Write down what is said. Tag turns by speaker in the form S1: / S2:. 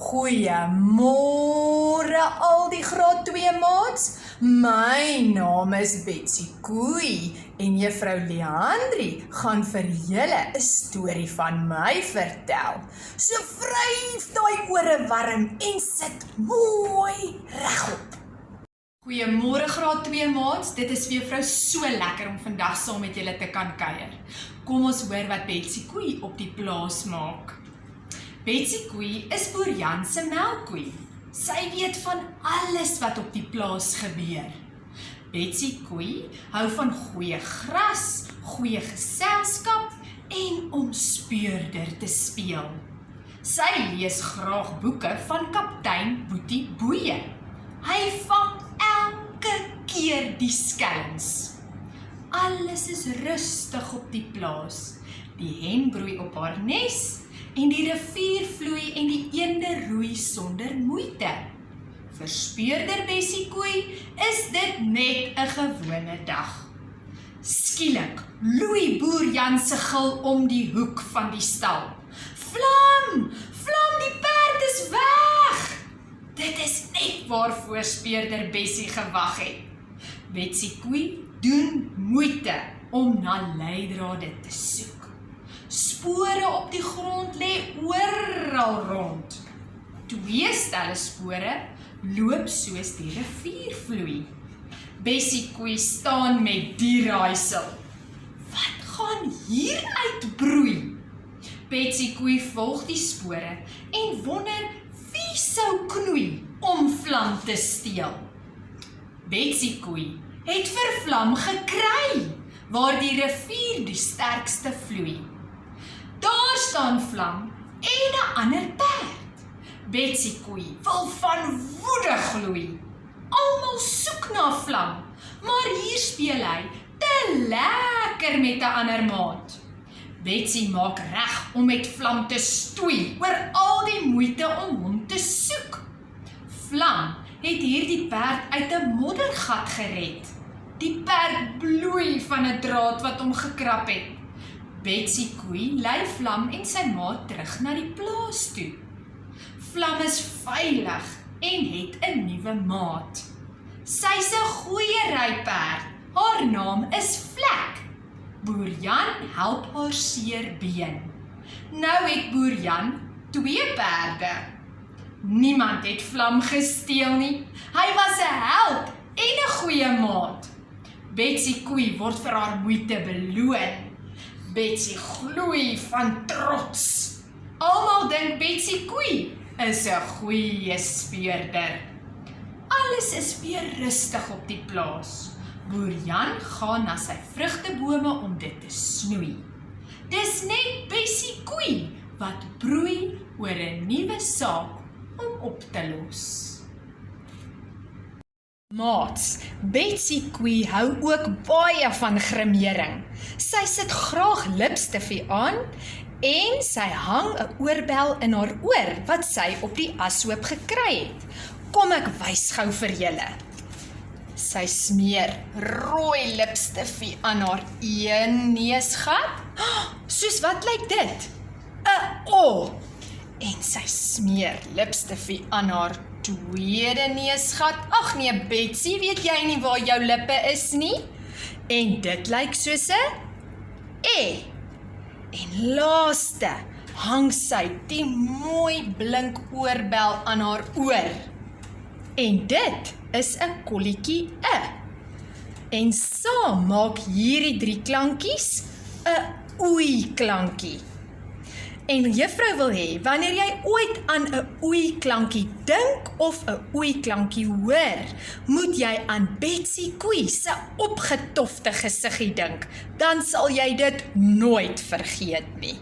S1: Goeiemôre al die graad 2 maats. My naam is Betsy Koei en juffrou Leandri gaan vir julle 'n storie van my vertel. So vryf daai ore warm en sit mooi regop.
S2: Goeiemôre graad 2 maats, dit is vir juffrou so lekker om vandag saam met julle te kan kuier. Kom ons hoor wat Betsy Koei op die plaas maak. Betsy Koei is boer Jan se melkkoei. Sy weet van alles wat op die plaas gebeur. Betsy Koei hou van goeie gras, goeie geselskap en om speurder te speel. Sy lees graag boeke van kaptein Boetie Boeie. Hy vang elke keer die skelms. Alles is rustig op die plaas. Die hen broei op haar nes en die rivier vloei en die eende roei sonder moeite. Vir speurder Betsy Koei is dit net 'n gewone dag. Skielik loei boer Jan se gil om die hoek van die stal. Vlam! Vlam, die perd is weg! Dit is net waarvoor speurder Betsy gewag het. Betsy Koei doen moeite om na leidrade te soek. Spore op die grond lê oral rond. 2 stelle spore loop soos die rivier vloei. Betsy Koei staan met die raaisel. Wat gaan hier uitbroei? Betsy Koei volg die spore en wonder wie sou knoei om Vlam te steel. Betsy Koei het vir Vlam gekry, waar die rivier die sterkste vloei. Daar staan Vlam en 'n ander perd. Betsy Koei wil van woede gloei. Almal soek na Vlam, maar hier speel hy te lekker met 'n ander maat. Betsy maak reg om met Vlam te stoei oor al die moeite om hom te soek. Vlam het hierdie perd uit 'n moddergat gered. Die perd bloei van 'n draad wat hom gekrap het. Betsy Koei lei Vlam en sy maat terug na die plaas toe. Vlam is veilig en het 'n nuwe maat. Sy's 'n goeie ryperd. Haar naam is Vlek. Boer Jan help haar seer been. Nou het boer Jan 2 perde. Niemand het Vlam gesteel nie. Hy was 'n held en 'n goeie maat. Betsy Koei word vir haar moeite beloon. Betsy gloei van trots. Almal dink Betsy Koei is 'n goeie speurder. Alles is weer rustig op die plaas. Boer Jan gaan na sy vrugtebome om dit te snoei. Dis net Betsy Koei wat broei oor 'n nuwe saak om op te los. Maats, Betsy Koei hou ook baie van grimering. Sy sit graag lipstifie aan en sy hang 'n oorbel in haar oor wat sy op die ashoop gekry het. Kom ek wys gou vir julle. Sy smeer rooi lipstifie aan haar een neusgat. Soos wat lyk dit? 'n O. En sy smeer lipstifie aan haar tweede neusgat. Ag nee, Betsy, weet jy nie waar jou lippe is nie? En dit lyk soos 'n E. En laaste hang sy die mooi blink oorbel aan haar oor. En dit is 'n kolletjie E. En saam maak hierdie 3 klankies 'n oei klankie. En juffrou wil hê, wanneer jy ooit aan 'n oei klankie dink of 'n oei klankie hoor, moet jy aan Betsy Koei se opgetofte gesiggie dink. Dan sal jy dit nooit vergeet nie.